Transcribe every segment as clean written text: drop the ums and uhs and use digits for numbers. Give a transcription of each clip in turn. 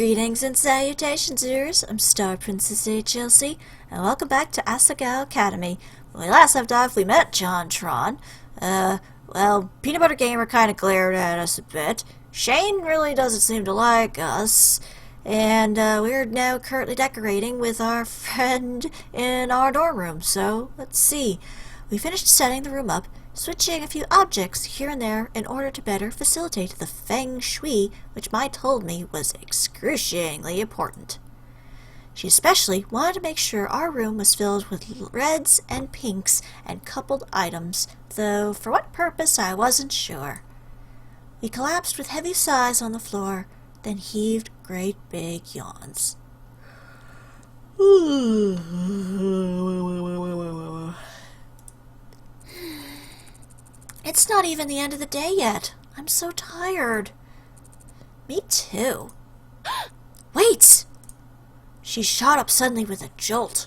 Greetings and salutations, viewers. I'm StarPrincessHLC, and welcome back to Asagao Academy. When we last left off, we met John Tron. Well, Peanut Butter Gamer kind of glared at us a bit. Shane really doesn't seem to like us. And we're now currently decorating with our friend in our dorm room. So, let's see. We finished setting the room up, switching a few objects here and there in order to better facilitate the feng shui, which Mai told me was excruciatingly important. She especially wanted to make sure our room was filled with reds and pinks and coupled items, though for what purpose I wasn't sure. We collapsed with heavy sighs on the floor, then heaved great big yawns. It's not even the end of the day yet. I'm so tired. Me too. Wait! She shot up suddenly with a jolt.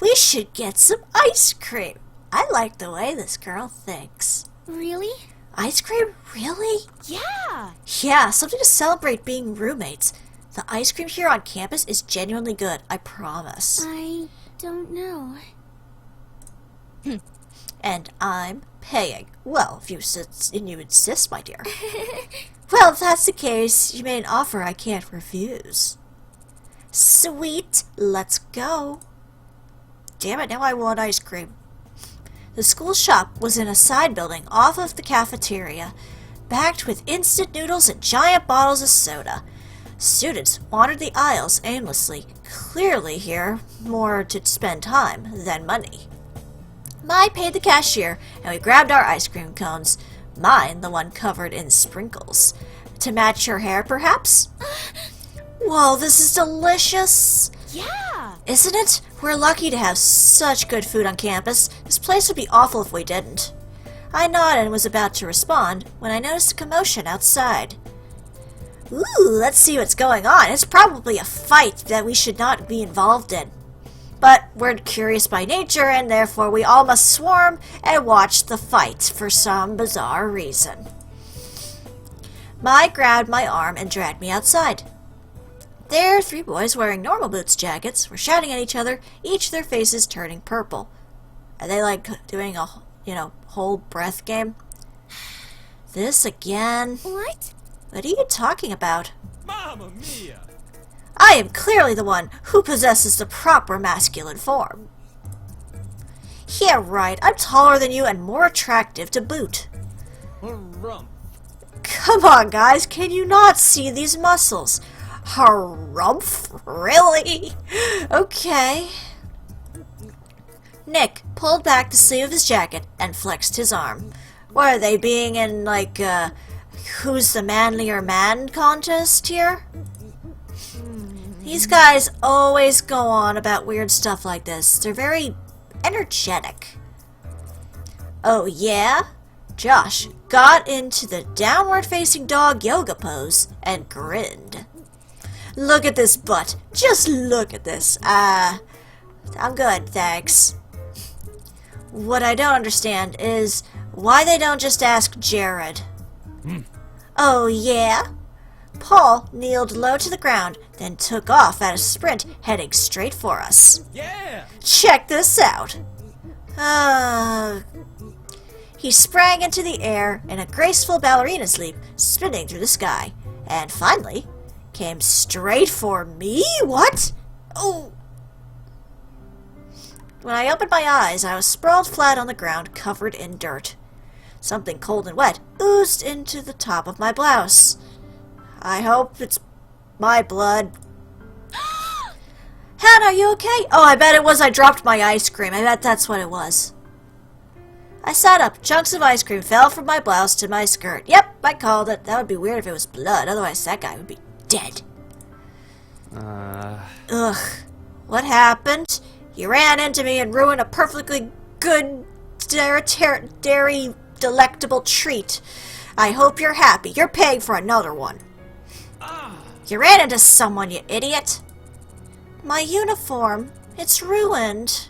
We should get some ice cream. I like the way this girl thinks. Really? Ice cream? Really? Yeah! Yeah, something to celebrate being roommates. The ice cream here on campus is genuinely good, I promise. I don't know. And I'm paying. Well, if you insist, my dear. Well, if that's the case, you made an offer I can't refuse. Sweet, let's go. Damn it, now I want ice cream. The school shop was in a side building off of the cafeteria, packed with instant noodles and giant bottles of soda. Students wandered the aisles aimlessly, clearly here more to spend time than money. Mai paid the cashier, and we grabbed our ice cream cones. Mine, the one covered in sprinkles. To match your hair, perhaps? Whoa, this is delicious! Yeah! Isn't it? We're lucky to have such good food on campus. This place would be awful if we didn't. I nodded and was about to respond when I noticed a commotion outside. Ooh, let's see what's going on. It's probably a fight that we should not be involved in. But we're curious by nature, and therefore we all must swarm and watch the fight for some bizarre reason. Mai grabbed my arm and dragged me outside. There, three boys wearing normal boots jackets were shouting at each other, each their faces turning purple. Are they like doing a, hold breath game? This again? What? What are you talking about? Mamma mia! I am clearly the one who possesses the proper masculine form. Yeah, right. I'm taller than you and more attractive to boot. Rump. Come on, guys. Can you not see these muscles? Harumph? Really? Okay. Nick pulled back the sleeve of his jacket and flexed his arm. What are they being in, like, who's the manlier man contest here? These guys always go on about weird stuff like this. They're very energetic. Oh, yeah? Josh got into the downward-facing dog yoga pose and grinned. Look at this butt. Just look at this. I'm good, thanks. What I don't understand is why they don't just ask Jared. Oh, yeah? Paul kneeled low to the ground, then took off at a sprint, heading straight for us. Yeah! Check this out. He sprang into the air in a graceful ballerina's leap, spinning through the sky, and finally came straight for me? What? Oh! When I opened my eyes, I was sprawled flat on the ground, covered in dirt. Something cold and wet oozed into the top of my blouse. I hope it's my blood. Hannah, are you okay? Oh, I bet it was I dropped my ice cream. I bet that's what it was. I sat up. Chunks of ice cream fell from my blouse to my skirt. Yep, I called it. That would be weird if it was blood. Otherwise, that guy would be dead. Ugh. What happened? You ran into me and ruined a perfectly good, dairy, delectable treat. I hope you're happy. You're paying for another one. You ran into someone, you idiot. My uniform. It's ruined.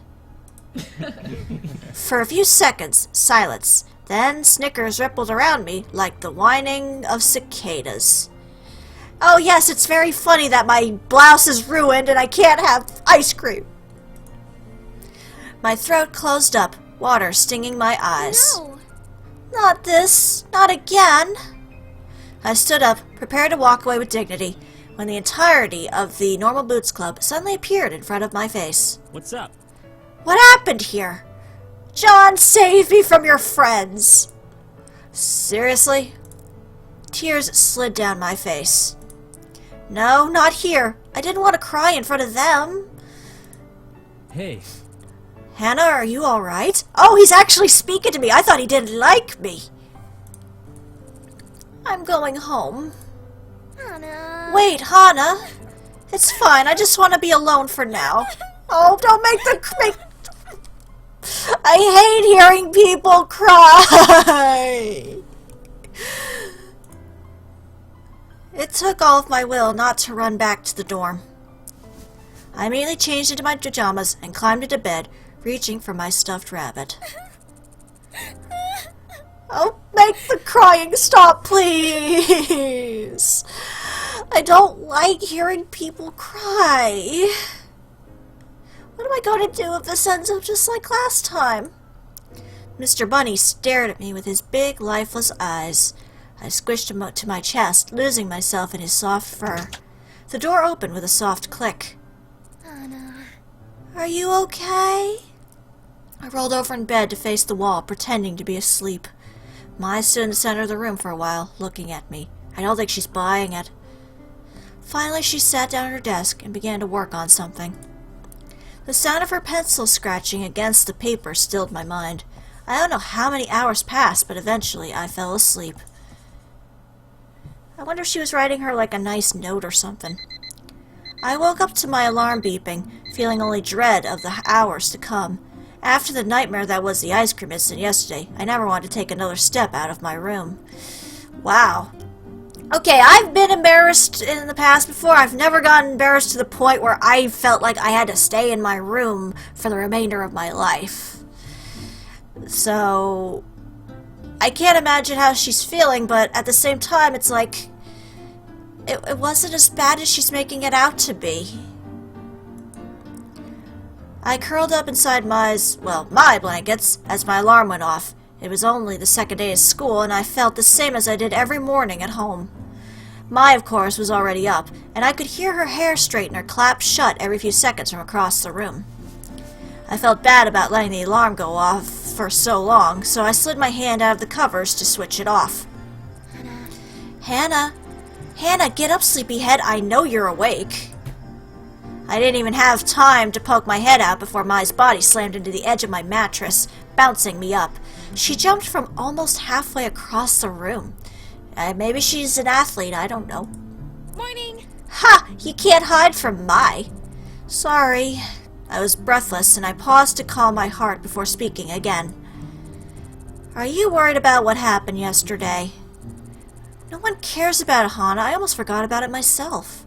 For a few seconds, silence. Then snickers rippled around me like the whining of cicadas. Oh yes, it's very funny that my blouse is ruined and I can't have ice cream. My throat closed up, water stinging my eyes. No. Not this. Not again. I stood up, prepared to walk away with dignity, when the entirety of the Normal Boots Club suddenly appeared in front of my face. What's up? What happened here? John, save me from your friends. Seriously? Tears slid down my face. No, not here. I didn't want to cry in front of them. Hey. Hannah, are you alright? Oh, he's actually speaking to me. I thought he didn't like me. I'm going home. Hannah. Wait, Hannah. It's fine. I just want to be alone for now. Oh, don't make I hate hearing people cry. It took all of my will not to run back to the dorm. I immediately changed into my pajamas and climbed into bed, reaching for my stuffed rabbit. Oh, make the crying stop, please. I don't like hearing people cry. What am I going to do if this ends up just like last time? Mr. Bunny stared at me with his big, lifeless eyes. I squished him to my chest, losing myself in his soft fur. The door opened with a soft click. Hannah. Are you okay? I rolled over in bed to face the wall, pretending to be asleep. Mai stood in the center of the room for a while, looking at me. I don't think she's buying it. Finally, she sat down at her desk and began to work on something. The sound of her pencil scratching against the paper stilled my mind. I don't know how many hours passed, but eventually I fell asleep. I wonder if she was writing her like a nice note or something. I woke up to my alarm beeping, feeling only dread of the hours to come. After the nightmare that was the ice cream incident yesterday, I never wanted to take another step out of my room. Wow. Okay, I've been embarrassed in the past before. I've never gotten embarrassed to the point where I felt like I had to stay in my room for the remainder of my life. So, I can't imagine how she's feeling, but at the same time, it's like, it wasn't as bad as she's making it out to be. I curled up inside my blankets as my alarm went off. It was only the second day of school, and I felt the same as I did every morning at home. Mai, of course, was already up, and I could hear her hair straightener clap shut every few seconds from across the room. I felt bad about letting the alarm go off for so long, so I slid my hand out of the covers to switch it off. Hannah! Hannah, get up, sleepyhead. I know you're awake. I didn't even have time to poke my head out before Mai's body slammed into the edge of my mattress, bouncing me up. She jumped from almost halfway across the room. Maybe she's an athlete, I don't know. Morning. Ha! You can't hide from Mai. Sorry. I was breathless, and I paused to calm my heart before speaking again. Are you worried about what happened yesterday? No one cares about it, Hannah. I almost forgot about it myself.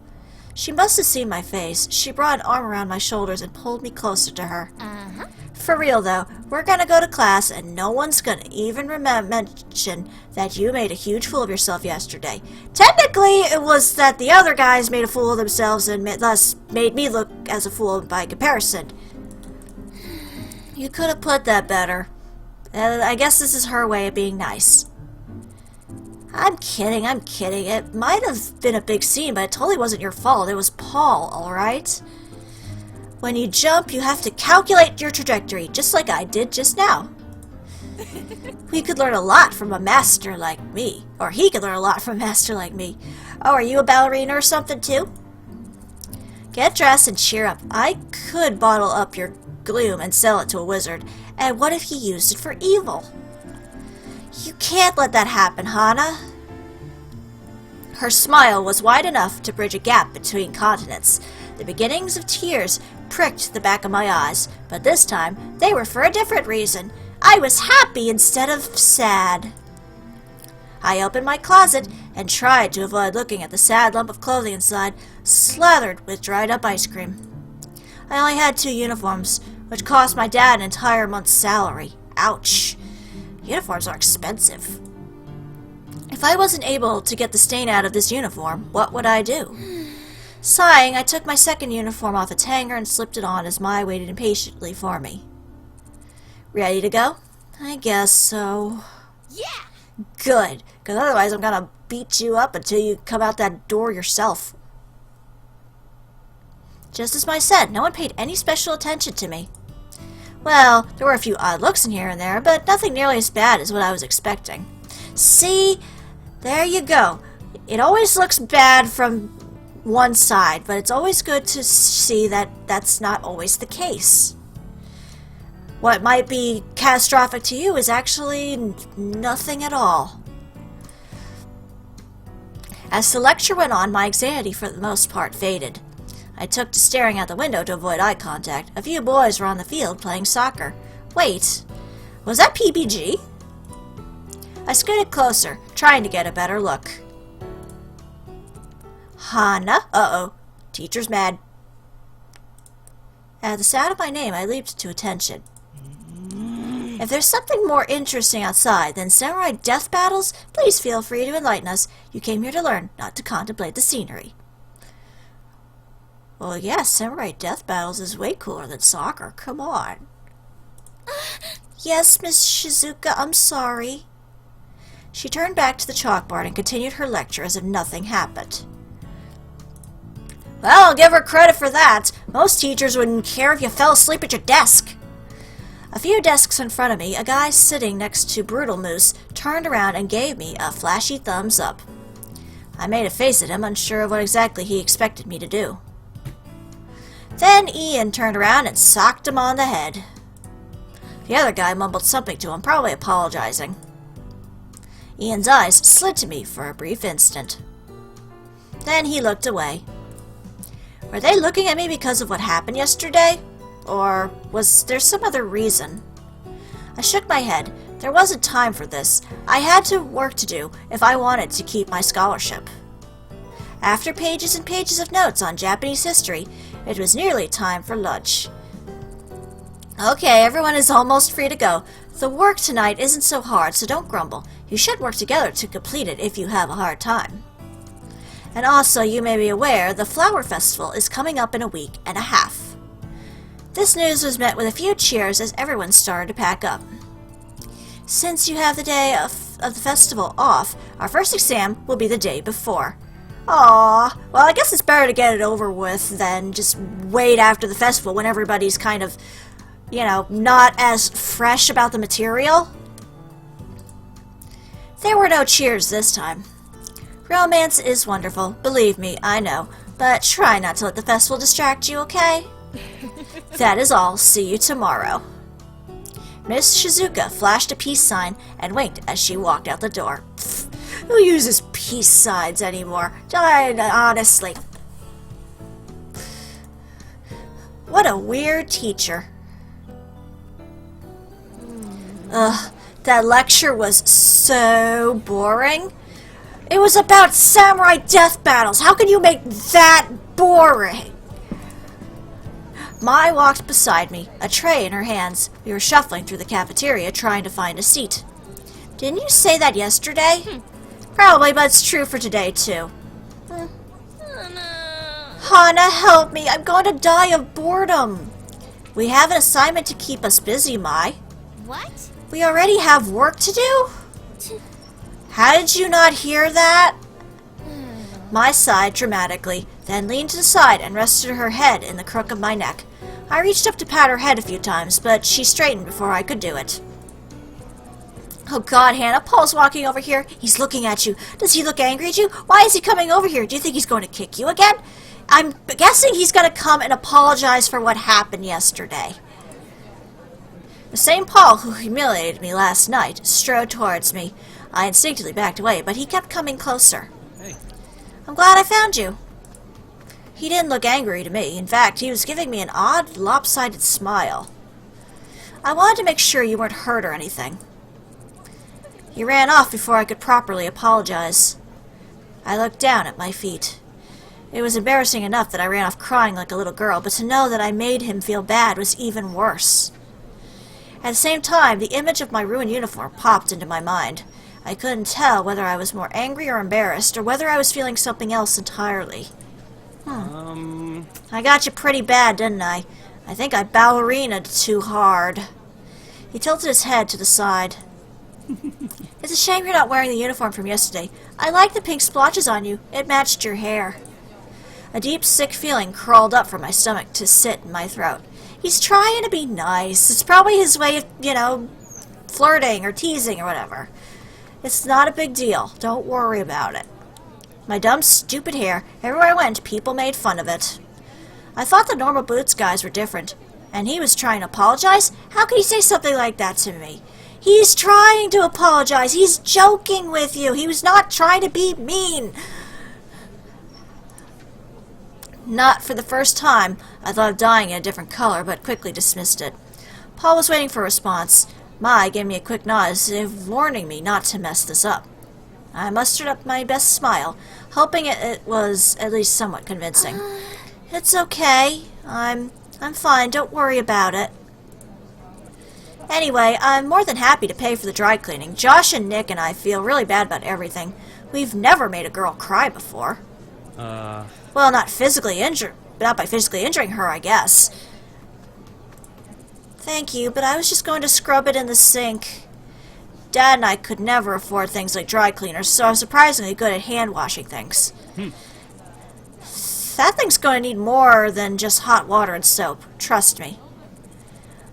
She must have seen my face. She brought an arm around my shoulders and pulled me closer to her. Uh-huh. For real, though, we're gonna go to class, and no one's gonna even mention that you made a huge fool of yourself yesterday. Technically, it was that the other guys made a fool of themselves and thus made me look as a fool by comparison. You could have put that better. I guess this is her way of being nice. I'm kidding. It might have been a big scene, but it totally wasn't your fault. It was Paul, alright? When you jump, you have to calculate your trajectory, just like I did just now. We could learn a lot from a master like me. Or he could learn a lot from a master like me. Oh, are you a ballerina or something, too? Get dressed and cheer up. I could bottle up your gloom and sell it to a wizard. And what if he used it for evil? You can't let that happen, Hannah. Her smile was wide enough to bridge a gap between continents. The beginnings of tears pricked the back of my eyes, but this time they were for a different reason. I was happy instead of sad. I opened my closet and tried to avoid looking at the sad lump of clothing inside, slathered with dried-up ice cream. I only had 2 uniforms, which cost my dad an entire month's salary. Ouch. Uniforms are expensive. If If I wasn't able to get the stain out of this uniform, what would I do? Sighing, I took my second uniform off its hanger and slipped it on as Mai waited impatiently for me. Ready to go? I guess so. Yeah! Good, because otherwise I'm gonna beat you up until you come out that door yourself. Just as Mai said, no one paid any special attention to me. Well, there were a few odd looks in here and there, but nothing nearly as bad as what I was expecting. See? There you go. It always looks bad from one side, but it's always good to see that that's not always the case. What might be catastrophic to you is actually nothing at all. As the lecture went on, my anxiety for the most part faded. I took to staring out the window to avoid eye contact. A few boys were on the field playing soccer. Wait, was that PBG? I scooted closer, trying to get a better look. Hana? Uh-oh. Teacher's mad. At the sound of my name, I leaped to attention. If there's something more interesting outside than samurai death battles, please feel free to enlighten us. You came here to learn, not to contemplate the scenery. Well, yes, samurai death battles is way cooler than soccer. Come on. Yes, Miss Shizuka, I'm sorry. She turned back to the chalkboard and continued her lecture as if nothing happened. Well, I'll give her credit for that. Most teachers wouldn't care if you fell asleep at your desk. A few desks in front of me, a guy sitting next to Brutal Moose turned around and gave me a flashy thumbs up. I made a face at him, unsure of what exactly he expected me to do. Then Ian turned around and socked him on the head. The other guy mumbled something to him, probably apologizing. Ian's eyes slid to me for a brief instant. Then he looked away. Were they looking at me because of what happened yesterday? Or was there some other reason? I shook my head. There wasn't time for this. I had work to do if I wanted to keep my scholarship. After pages and pages of notes on Japanese history, it was nearly time for lunch. Okay, everyone is almost free to go. The work tonight isn't so hard, so don't grumble. You should work together to complete it if you have a hard time. And also, you may be aware, the Flower Festival is coming up in a week and a half. This news was met with a few cheers as everyone started to pack up. Since you have the day of the festival off, our first exam will be the day before. Aww, well, I guess it's better to get it over with than just wait after the festival when everybody's kind of, not as fresh about the material. There were no cheers this time. Romance is wonderful, believe me, I know, but try not to let the festival distract you, okay? That is all. See you tomorrow. Miss Shizuka flashed a peace sign and winked as she walked out the door. Pfft, who uses peace signs anymore? Honestly. What a weird teacher. Ugh, that lecture was so boring. It was about samurai death battles. How can you make that boring? Mai walked beside me, a tray in her hands. We were shuffling through the cafeteria trying to find a seat. Didn't you say that yesterday? Probably, but it's true for today, too. Oh, no. Hana, help me. I'm going to die of boredom. We have an assignment to keep us busy, Mai. What? We already have work to do? How did you not hear that? Mai sighed dramatically, then leaned to the side and rested her head in the crook of my neck. I reached up to pat her head a few times, but she straightened before I could do it. Oh God, Hannah, Paul's walking over here. He's looking at you. Does he look angry at you? Why is he coming over here? Do you think he's going to kick you again? I'm guessing he's going to come and apologize for what happened yesterday. The same Paul who humiliated me last night strode towards me. I instinctively backed away, but he kept coming closer. Hey. I'm glad I found you. He didn't look angry to me. In fact, he was giving me an odd, lopsided smile. I wanted to make sure you weren't hurt or anything. You ran off before I could properly apologize. I looked down at my feet. It was embarrassing enough that I ran off crying like a little girl, but to know that I made him feel bad was even worse. At the same time, the image of my ruined uniform popped into my mind. I couldn't tell whether I was more angry or embarrassed, or whether I was feeling something else entirely. I got you pretty bad, didn't I? I think I ballerinaed too hard. He tilted his head to the side. It's a shame you're not wearing the uniform from yesterday. I like the pink splotches on you. It matched your hair. A deep, sick feeling crawled up from my stomach to sit in my throat. He's trying to be nice. It's probably his way of, flirting or teasing or whatever. It's not a big deal. Don't worry about it. My dumb, stupid hair. Everywhere I went, people made fun of it. I thought the normal boots guys were different. And he was trying to apologize? How could he say something like that to me? He's trying to apologize. He's joking with you. He was not trying to be mean. Not for the first time. I thought of dyeing it a different color, but quickly dismissed it. Paul was waiting for a response. Mai gave me a quick nod as if warning me not to mess this up. I mustered up my best smile, hoping it was at least somewhat convincing. It's okay. I'm fine. Don't worry about it. Anyway, I'm more than happy to pay for the dry cleaning. Josh and Nick and I feel really bad about everything. We've never made a girl cry before. Well, not by physically injuring her, I guess. Thank you, but I was just going to scrub it in the sink. Dad and I could never afford things like dry cleaners, so I'm surprisingly good at hand washing things. That thing's going to need more than just hot water and soap. Trust me.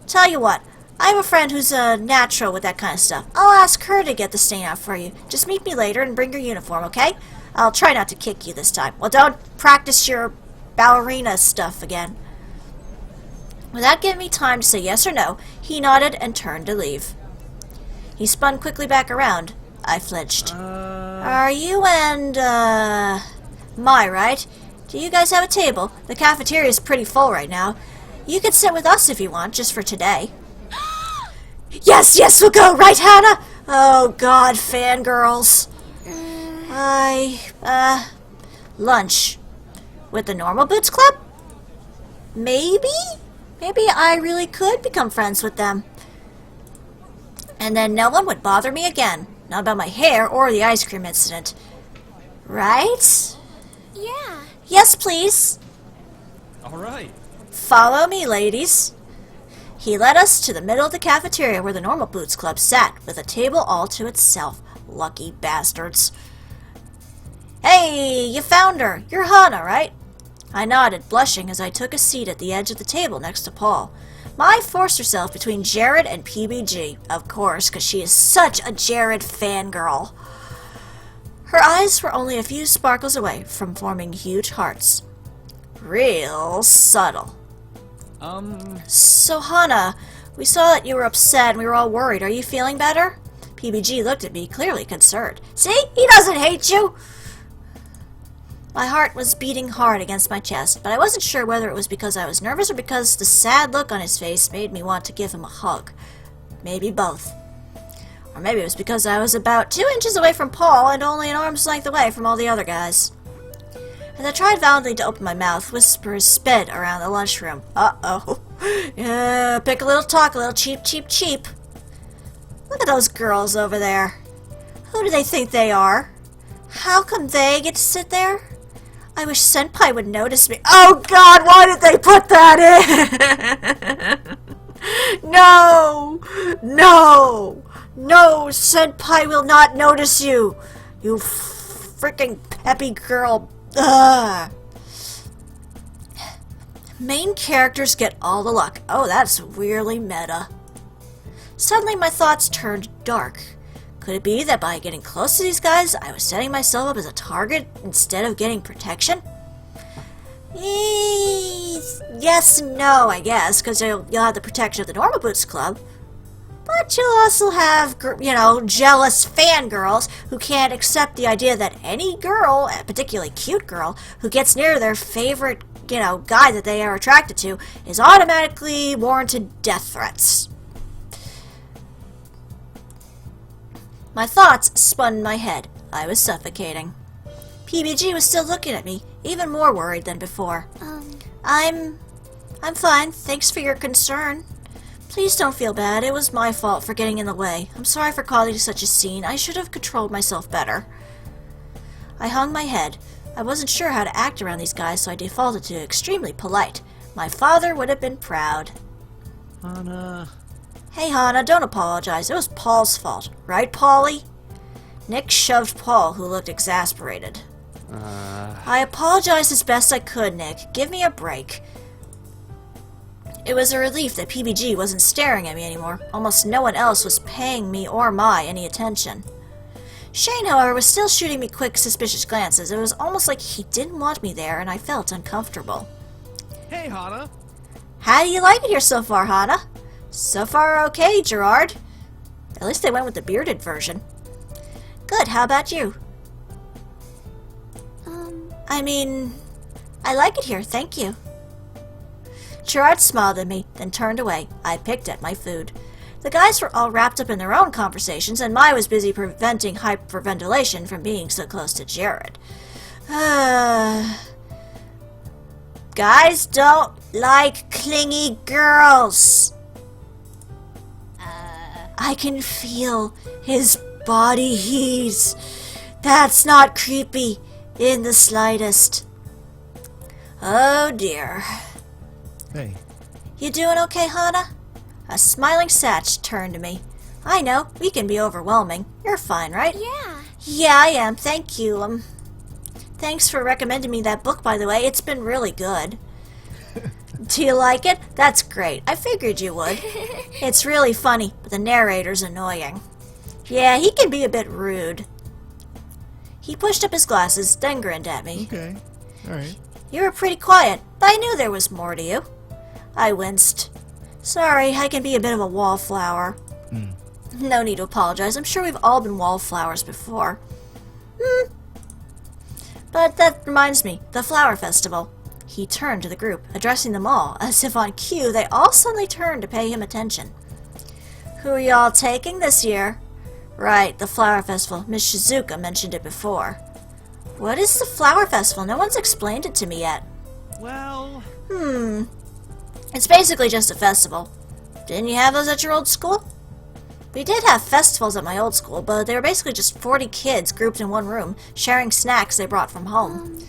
Tell you what, I have a friend who's a natural with that kind of stuff. I'll ask her to get the stain out for you. Just meet me later and bring your uniform, okay? I'll try not to kick you this time. Well, don't practice your ballerina stuff again. Without giving me time to say yes or no, he nodded and turned to leave. He spun quickly back around. I flinched. Are you and, Mai, right? Do you guys have a table? The cafeteria's pretty full right now. You could sit with us if you want, just for today. Yes, we'll go, right, Hannah? Oh, God, fangirls. Lunch. With the Normal Boots Club? Maybe? Maybe I really could become friends with them. And then no one would bother me again. Not about my hair or the ice cream incident. Right? Yeah. Yes, please. All right. Follow me, ladies. He led us to the middle of the cafeteria where the Normal Boots Club sat, with a table all to itself. Lucky bastards. Hey, you found her. You're Hannah, right? I nodded, blushing as I took a seat at the edge of the table next to Paul. Mai forced herself between Jared and PBG, of course, because she is such a Jared fangirl. Her eyes were only a few sparkles away from forming huge hearts. Real subtle. So, Hannah, we saw that you were upset and we were all worried. Are you feeling better? PBG looked at me, clearly concerned. See? He doesn't hate you! My heart was beating hard against my chest, but I wasn't sure whether it was because I was nervous or because the sad look on his face made me want to give him a hug. Maybe both. Or maybe it was because I was about 2 inches away from Paul and only an arm's length away from all the other guys. As I tried valiantly to open my mouth, whispers sped around the lunchroom. Uh-oh. Yeah, pick a little talk, a little cheap. Look at those girls over there. Who do they think they are? How come they get to sit there? I wish Senpai would notice me. Oh God, why did they put that in? No, Senpai will not notice you. You freaking peppy girl. Ugh. Main characters get all the luck. Oh, that's weirdly meta. Suddenly my thoughts turned dark. Could it be that by getting close to these guys, I was setting myself up as a target instead of getting protection? Yes and no, I guess, because you'll have the protection of the Normal Boots Club. But you'll also have, jealous fangirls who can't accept the idea that any girl, a particularly cute girl, who gets near their favorite, guy that they are attracted to, is automatically warranted death threats. My thoughts spun in my head. I was suffocating. PBG was still looking at me, even more worried than before. I'm fine. Thanks for your concern. Please don't feel bad. It was my fault for getting in the way. I'm sorry for causing such a scene. I should have controlled myself better. I hung my head. I wasn't sure how to act around these guys, so I defaulted to extremely polite. My father would have been proud. Hana. Hey, Hana, don't apologize. It was Paul's fault. Right, Paulie? Nick shoved Paul, who looked exasperated. I apologized as best I could, Nick. Give me a break. It was a relief that PBG wasn't staring at me anymore. Almost no one else was paying me or Mai any attention. Shane, however, was still shooting me quick, suspicious glances. It was almost like he didn't want me there, and I felt uncomfortable. Hey, Hana. How do you like it here so far, Hana? So far okay, Gerard. At least they went with the bearded version. Good, how about you? I like it here, thank you. Gerard smiled at me, then turned away. I picked at my food. The guys were all wrapped up in their own conversations, and Mai was busy preventing hyperventilation from being so close to Jared. Guys don't like clingy girls. I can feel his body heat. That's not creepy in the slightest. Oh dear. Hey. You doing okay, Hana? A smiling Satch turned to me. I know, we can be overwhelming. You're fine, right? Yeah. Yeah, I am, thank you. Thanks for recommending me that book, by the way. It's been really good. Do you like it? That's great. I figured you would. It's really funny, but the narrator's annoying. Yeah, he can be a bit rude. He pushed up his glasses, then grinned at me. Okay. Alright. You were pretty quiet, but I knew there was more to you. I winced. Sorry, I can be a bit of a wallflower. No need to apologize. I'm sure we've all been wallflowers before. But that reminds me, the flower festival. He turned to the group, addressing them all, as if on cue they all suddenly turned to pay him attention. Who are y'all taking this year? Right, the flower festival. Miss Shizuka mentioned it before. What is the flower festival? No one's explained it to me yet. Well... It's basically just a festival. Didn't you have those at your old school? We did have festivals at my old school, but they were basically just 40 kids grouped in one room, sharing snacks they brought from home.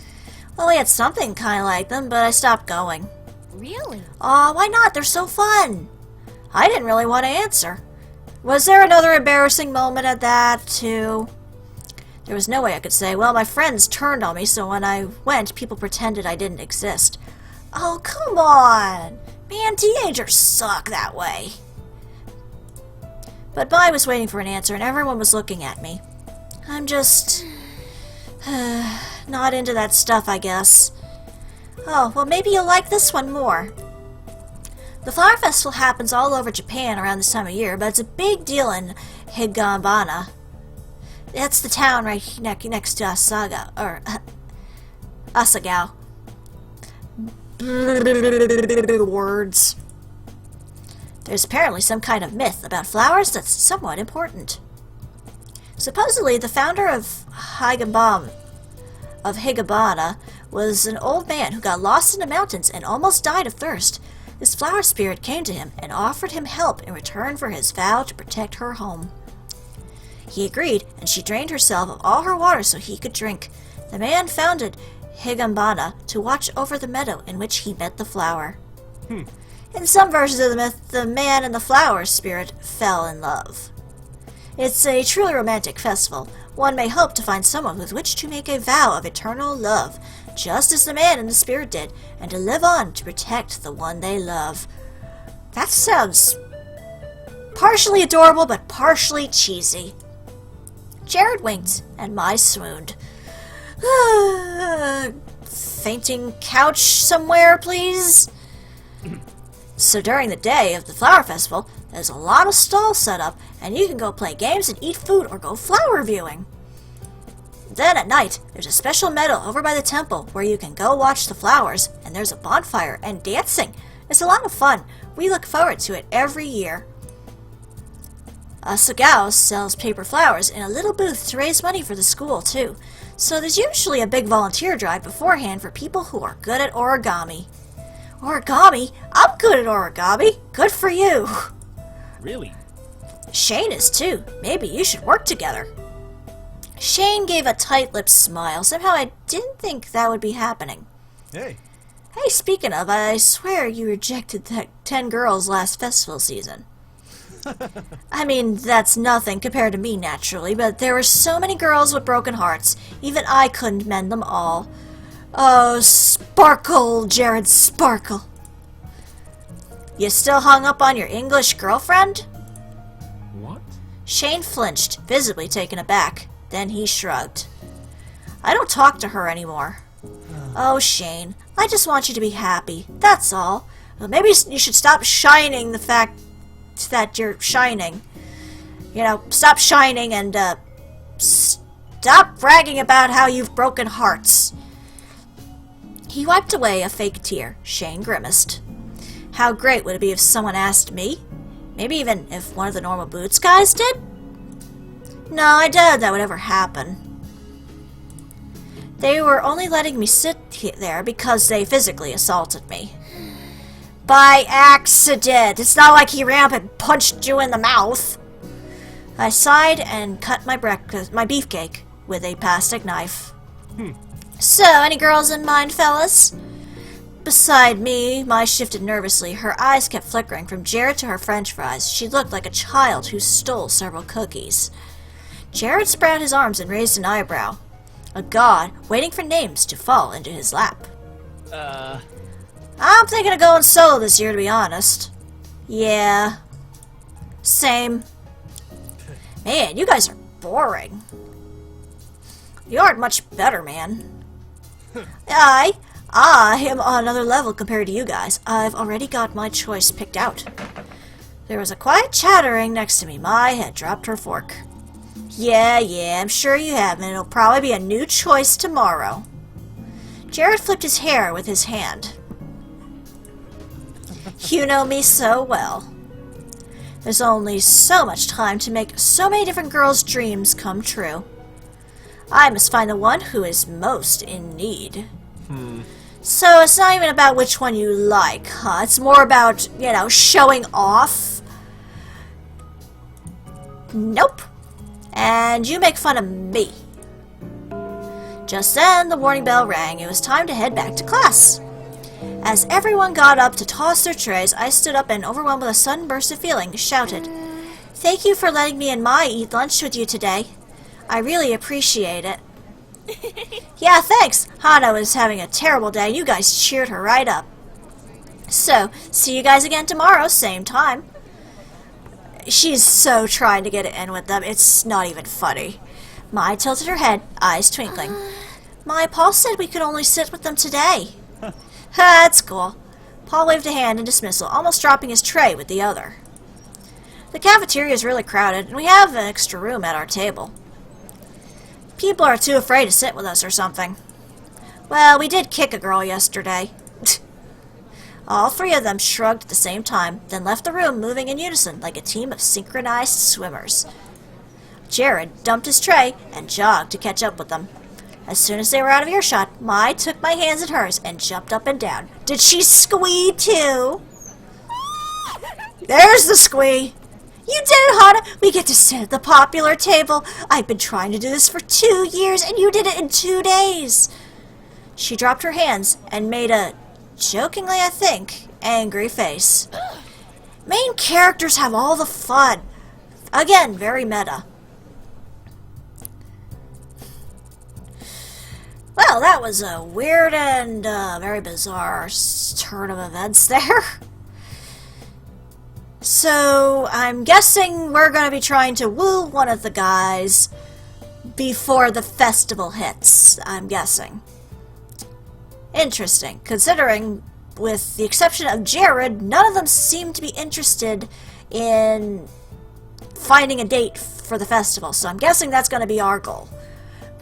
Well, we had something kind of like them, but I stopped going. Really? Aw, why not? They're so fun. I didn't really want to answer. Was there another embarrassing moment at that, too? There was no way I could say, well, my friends turned on me, so when I went, people pretended I didn't exist. Oh, come on! Man, teenagers suck that way. But Bai was waiting for an answer, and everyone was looking at me. I'm just... not into that stuff, I guess. Oh, well, maybe you'll like this one more. The Flower Festival happens all over Japan around this time of year, but it's a big deal in Higambana. That's the town right next to Asagao, or Asagao. Words. There's apparently some kind of myth about flowers that's somewhat important. Supposedly, the founder of Higambana was an old man who got lost in the mountains and almost died of thirst. This flower spirit came to him and offered him help in return for his vow to protect her home. He agreed, and she drained herself of all her water so he could drink. The man founded Higambana to watch over the meadow in which he met the flower. In some versions of the myth, the man and the flower spirit fell in love. It's a truly romantic festival. One may hope to find someone with which to make a vow of eternal love, just as the man and the spirit did, and to live on to protect the one they love. That sounds partially adorable, but partially cheesy. Jared winked, and Mai swooned. Fainting couch somewhere, please? So during the day of the flower festival, there's a lot of stalls set up, and you can go play games and eat food or go flower viewing. Then at night, there's a special meadow over by the temple where you can go watch the flowers, and there's a bonfire and dancing. It's a lot of fun. We look forward to it every year. Asagao sells paper flowers in a little booth to raise money for the school, too. So there's usually a big volunteer drive beforehand for people who are good at origami. Origami? I'm good at origami. Good for you. Really? Shane is too. Maybe you should work together. Shane gave a tight-lipped smile. Somehow I didn't think that would be happening. Hey. Hey, speaking of, I swear you rejected that 10 girls last festival season. I mean, that's nothing compared to me, naturally, but there were so many girls with broken hearts. Even I couldn't mend them all. Oh, Sparkle, Jared, Sparkle. You still hung up on your English girlfriend? What? Shane flinched, visibly taken aback. Then he shrugged. I don't talk to her anymore. Oh, Shane, I just want you to be happy. That's all. Well, maybe you should stop shining the fact that you're shining. You know, stop shining and, stop bragging about how you've broken hearts. He wiped away a fake tear. Shane grimaced. How great would it be if someone asked me? Maybe even if one of the normal Boots guys did? No, I doubt that would ever happen. They were only letting me sit there because they physically assaulted me. By accident! It's not like he ran up and punched you in the mouth. I sighed and cut my beefcake with a plastic knife. So, any girls in mind, fellas? Beside me, Mai shifted nervously. Her eyes kept flickering from Jared to her french fries. She looked like a child who stole several cookies. Jared spread out his arms and raised an eyebrow. A god waiting for names to fall into his lap. I'm thinking of going solo this year, to be honest. Yeah. Same. Man, you guys are boring. You aren't much better, man. I am on another level compared to you guys. I've already got my choice picked out. There was a quiet chattering next to me. Mai had dropped her fork. Yeah, I'm sure you have, and it'll probably be a new choice tomorrow. Jared flipped his hair with his hand. You know me so well. There's only so much time to make so many different girls' dreams come true. I must find the one who is most in need. So it's not even about which one you like, huh? It's more about, you know, showing off. Nope. And you make fun of me. Just then, the warning bell rang. It was time to head back to class. As everyone got up to toss their trays, I stood up and, overwhelmed with a sudden burst of feeling, shouted, "Thank you for letting me and Mai eat lunch with you today. I really appreciate it." Yeah, thanks. Hana was having a terrible day. You guys cheered her right up. So, see you guys again tomorrow, same time. She's so trying to get it in with them, it's not even funny. Mai tilted her head, eyes twinkling. Mai, Paul said we could only sit with them today. That's cool. Paul waved a hand in dismissal, almost dropping his tray with the other. The cafeteria is really crowded, and we have an extra room at our table. People are too afraid to sit with us or something. Well, we did kick a girl yesterday. All three of them shrugged at the same time, then left the room moving in unison like a team of synchronized swimmers. Jared dumped his tray and jogged to catch up with them. As soon as they were out of earshot, Mai took my hands in hers and jumped up and down. Did she squee too? There's the squee! You did it, Hana! We get to sit at the popular table. I've been trying to do this for 2 years, and you did it in 2 days. She dropped her hands and made a, jokingly I think, angry face. Main characters have all the fun. Again, very meta. Well, that was a weird and very bizarre turn of events there. So, I'm guessing we're going to be trying to woo one of the guys before the festival hits, I'm guessing. Interesting, considering, with the exception of Jared, none of them seem to be interested in finding a date for the festival, so I'm guessing that's going to be our goal.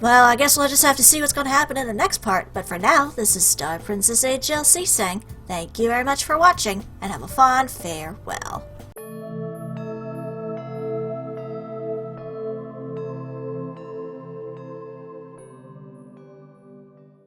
Well, I guess we'll just have to see what's going to happen in the next part, but for now, this is StarPrincessHLC saying thank you very much for watching, and have a fond farewell.